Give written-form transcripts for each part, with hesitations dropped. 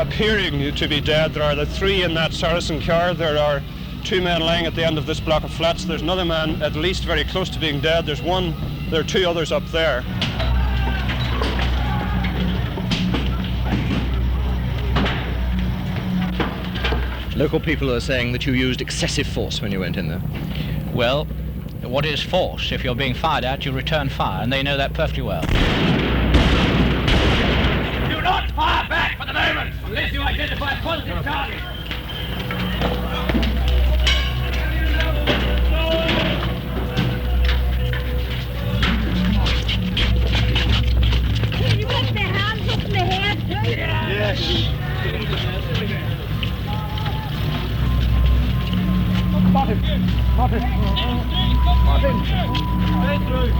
appearing to be dead. There are the 3 in that Saracen car. There are 2 men lying at the end of this block of flats. There's another man at least very close to being dead. There are 2 others up there. Local people are saying that you used excessive force when you went in there. Well, what is force? If you're being fired at, you return fire, and they know that perfectly well. Do not fire back for the moment, unless you identify a positive target. You got their hands up in the head, too? Yes. Martin! Martin! Martin! Stay through!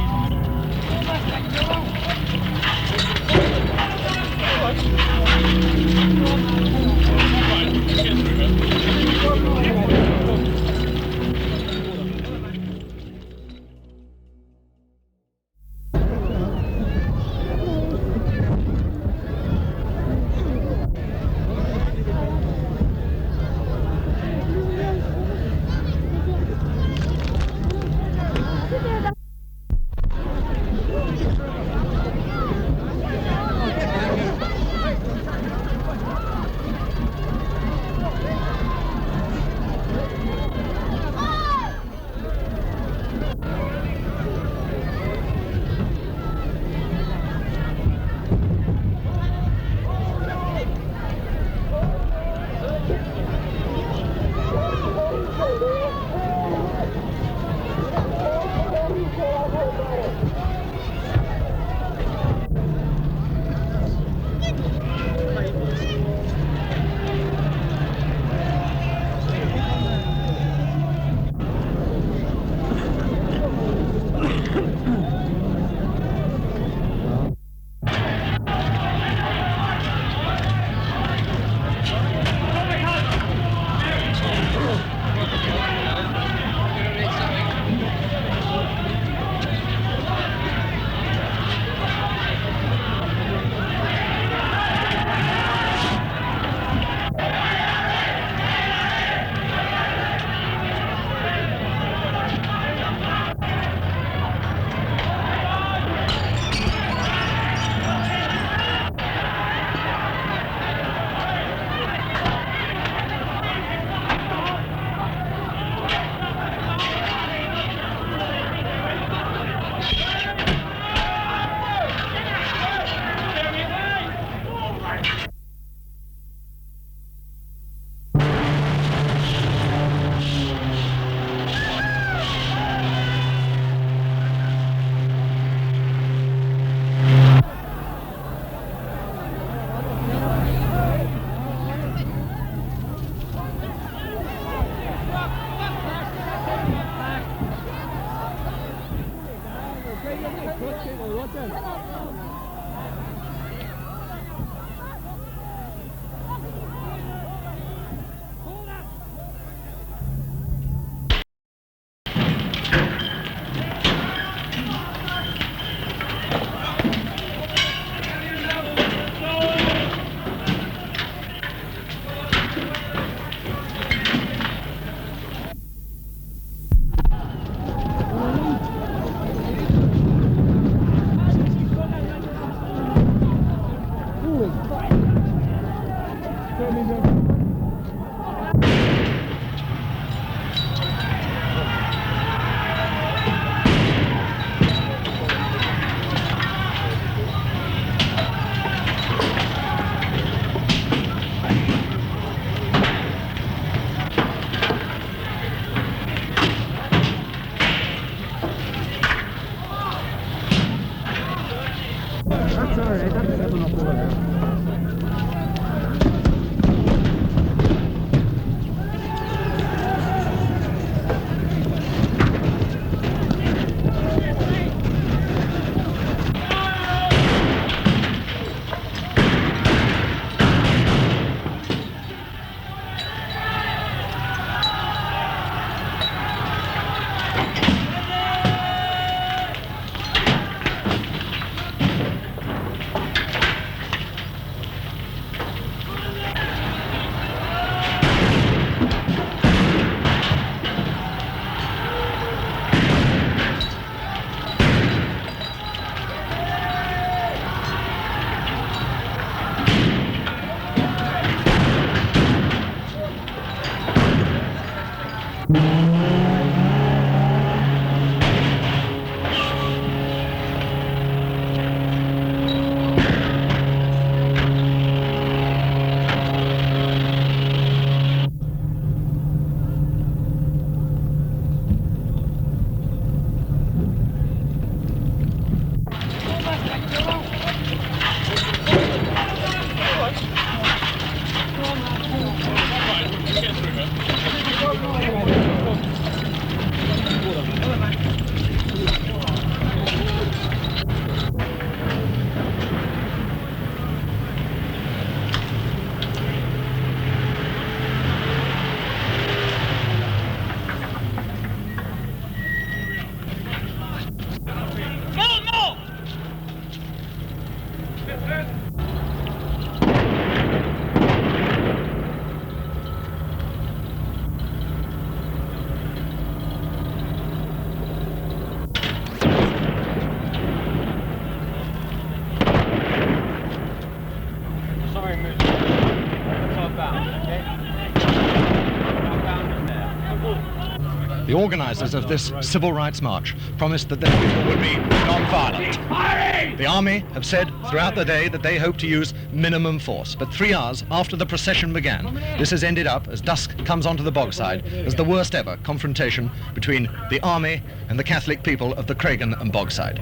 organisers of this civil rights march promised that their people would be non-violent. The army have said throughout the day that they hope to use minimum force, but 3 hours after the procession began, this has ended up, as dusk comes onto the Bogside, as the worst ever confrontation between the army and the Catholic people of the Craigan and Bogside.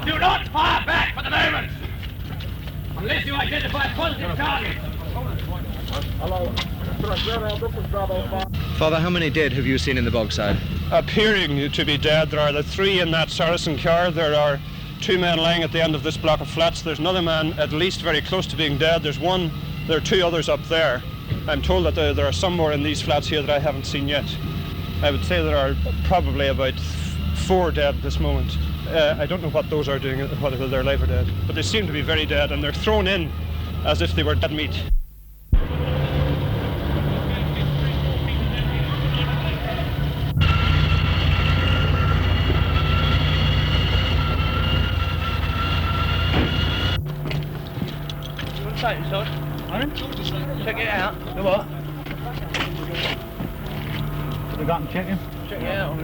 Do not fire back for the moment, unless you identify positive targets. Father, how many dead have you seen in the Bogside? Appearing to be dead, there are the 3 in that Saracen car. There are 2 men lying at the end of this block of flats. There's another man at least very close to being dead. There are 2 others up there. I'm told that there are some more in these flats here that I haven't seen yet. I would say there are probably about 4 dead at this moment. I don't know what those are doing, whether they're alive or dead, but they seem to be very dead, and they're thrown in as if they were dead meat. Check it out. The what? We got him checking. Check it out.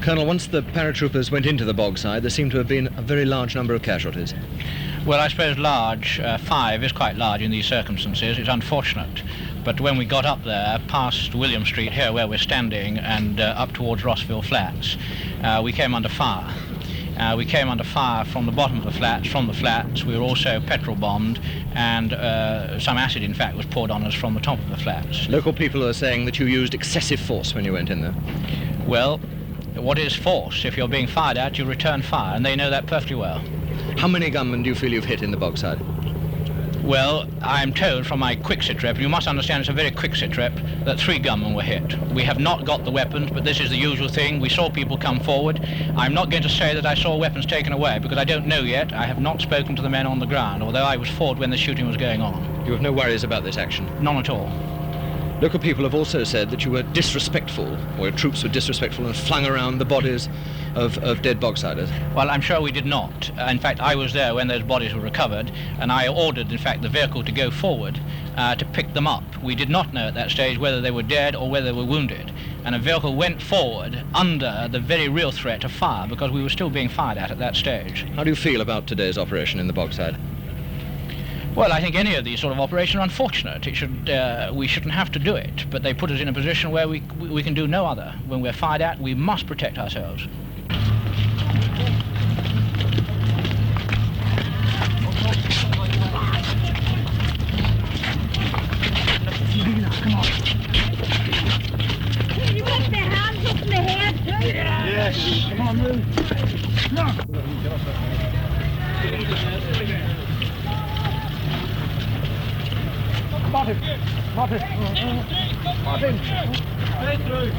Colonel, once the paratroopers went into the Bogside, there seemed to have been a very large number of casualties. Well, I suppose large, 5 is quite large in these circumstances. It's unfortunate. But when we got up there, past William Street here where we're standing, and up towards Rossville Flats, we came under fire. We came under fire from the bottom of the flats, from the flats. We were also petrol bombed, and some acid, in fact, was poured on us from the top of the flats. Local people are saying that you used excessive force when you went in there. Well, what is force? If you're being fired at, you return fire, and they know that perfectly well. How many gunmen do you feel you've hit in the Bogside? Well, I'm told from my quick sit rep, you must understand it's a very quick sit rep, that 3 gunmen were hit. We have not got the weapons, but this is the usual thing. We saw people come forward. I'm not going to say that I saw weapons taken away, because I don't know yet. I have not spoken to the men on the ground, although I was forward when the shooting was going on. You have no worries about this action? None at all. Local people have also said that you were disrespectful, or your troops were disrespectful and flung around the bodies of dead Bogsiders. Well, I'm sure we did not. In fact, I was there when those bodies were recovered, and I ordered, in fact, the vehicle to go forward to pick them up. We did not know at that stage whether they were dead or whether they were wounded. And a vehicle went forward under the very real threat of fire, because we were still being fired at that stage. How do you feel about today's operation in the Bogside? Well, I think any of these sort of operations are unfortunate. We shouldn't have to do it, but they put us in a position where we can do no other. When we're fired at, we must protect ourselves. Come on. You got the hands up in the head, too? Yes. Come on, move. No. Martin. Martin. Martin. Stay through.